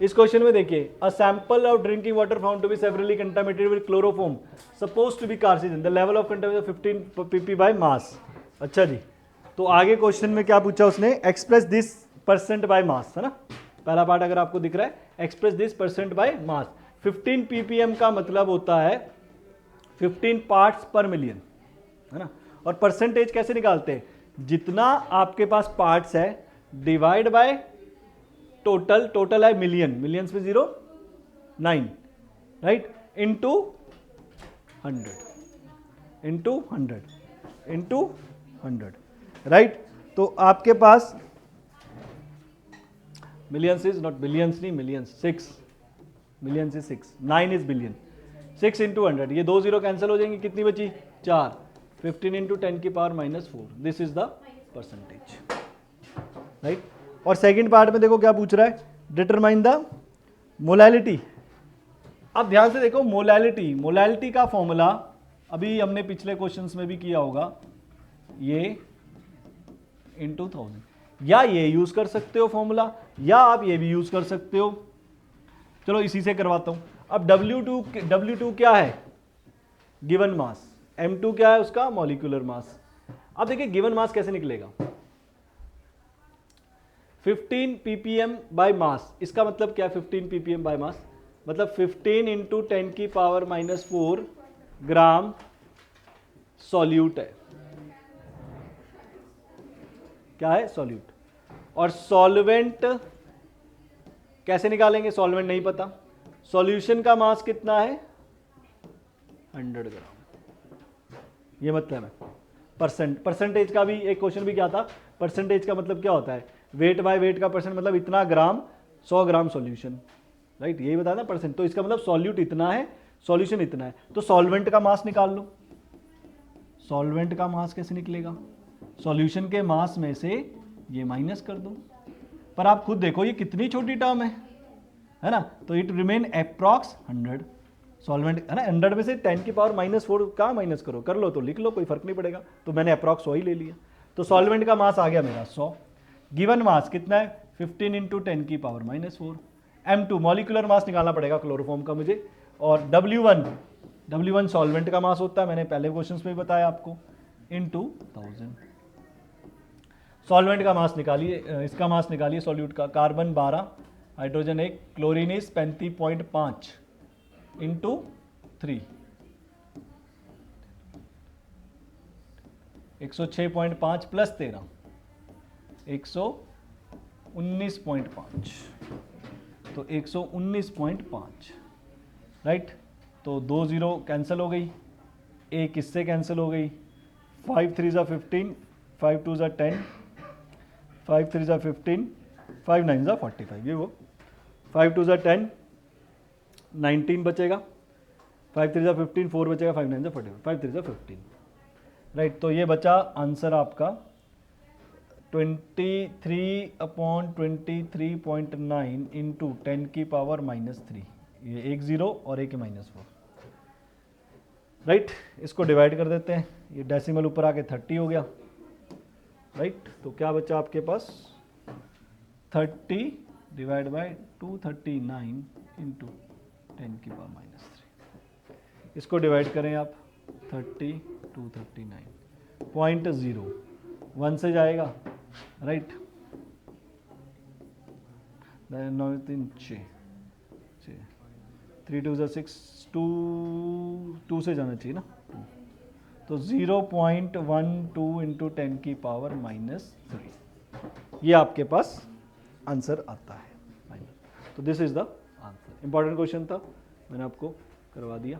इस क्वेश्चन में देखिए, a sample of drinking water found to be severely contaminated with chloroform suppose to be carcinogen, the level of contamination 15 pp by mass. अच्छा जी, तो आगे question में क्या पूछा उसने, express this percent by mass, है ना। पहला पार्ट अगर आपको दिख रहा है, express this percent by mass. 15 ppm का मतलब होता है 15 पार्ट्स पर मिलियन, है ना। और परसेंटेज कैसे निकालते हैं, जितना आपके पास पार्ट्स है डिवाइड बाय टोटल, टोटल है मिलियन, मिलियंस में 0 9, right, into 100 into 100 into 100, right. तो आपके पास मिलियंस इज नॉट बिलियंस, नहीं millions, 6 millions is 6, 9 is billion, 6 into 100, ये 2 0 कैंसिल हो जाएंगे, कितनी बची 4, 15 इंटू 10 की power -4, this is the percentage, right. और सेकंड पार्ट में देखो क्या पूछ रहा है, डिटरमाइन द मोलैलिटी। अब ध्यान से देखो, मोलैलिटी, मोलैलिटी का फॉर्मूला अभी हमने पिछले क्वेश्चंस में भी किया होगा, ये इंटू 1000, या ये यूज कर सकते हो फॉर्मूला, या आप ये भी यूज कर सकते हो। चलो इसी से करवाता हूं। अब W2 क्या है, गिवन मास, M2 क्या है उसका, मॉलिक्यूलर मास। अब देखिए गिवन मास कैसे निकलेगा, 15 ppm बाय मास, इसका मतलब क्या है 15 ppm बाय मास, मतलब 15 इंटू 10 की पावर -4 ग्राम सॉल्यूट है, क्या है, सॉल्यूट। और सॉल्वेंट कैसे निकालेंगे, सॉल्वेंट नहीं पता, सॉल्यूशन का मास कितना है 100 ग्राम, ये मतलब है। परसेंटेज का भी एक क्वेश्चन भी क्या था, परसेंटेज का मतलब क्या होता है, वेट बाय वेट का परसेंट, मतलब इतना ग्राम 100 ग्राम सॉल्यूशन, राइट, यही बताया ना परसेंट। तो इसका मतलब सॉल्यूट इतना है, सॉल्यूशन इतना है, तो सॉल्वेंट का मास निकाल लो। सॉल्वेंट का मास कैसे निकलेगा, सॉल्यूशन के मास में से ये माइनस कर दो। पर आप खुद देखो ये कितनी छोटी टर्म है ना, तो इट रिमेन अप्रॉक्स 100, सॉल्वेंट है ना, 100 में से 10 की पावर -4 कहाँ माइनस करो, कर लो तो लिख लो, कोई फर्क नहीं पड़ेगा। तो मैंने अप्रॉक्स 100 ही ले लिया, तो सॉल्वेंट का मास आ गया मेरा 100। गिवन मास कितना है 15 इंटू 10 की पावर -4। M2 मॉलिक्यूलर मास निकालना पड़ेगा क्लोरोफॉर्म का मुझे, और W1 सॉल्वेंट का मास होता है, मैंने पहले क्वेश्चंस में भी बताया आपको, इनटू 1000। सॉल्वेंट का मास निकालिए, इसका मास निकालिए सॉल्यूट का, carbon 12, hydrogen 1, chlorine is 35.5 into 3, 106.5 plus 13, 119.5, तो 119.5, राइट। तो 2 0 कैंसिल हो गई, एक इससे कैंसिल हो गई, 5 3 ज़ा 15, 5 2 ज़ा 10, 5 3 ज़ा 15, 5 9 ज़ा 45, ये वो 5 2 ज़ा 10, 19 बचेगा, 5 3 ज़ा 15, 4 बचेगा, 5 9 ज़ा 45, 5 3 ज़ा 15, राइट। तो ये बचा आंसर आपका 23/23.9 इंटू 10 की पावर -3, ये एक 0 और एक -4, राइट। इसको डिवाइड कर देते हैं, ये डेसिमल ऊपर आके 30 हो गया, राइट। तो क्या बचा आपके पास 30 डिवाइड बाय 239 इंटू 10 की पावर -3, इसको डिवाइड करें आप, 30 239 0.0 1 से जाएगा, राइट, 9 3 6 3 2 6 2 से जाना चाहिए ना, तो 0.12 इंटू 10 की पावर -3, ये आपके पास आंसर आता है। तो this is the answer. Important question था, मैंने आपको करवा दिया।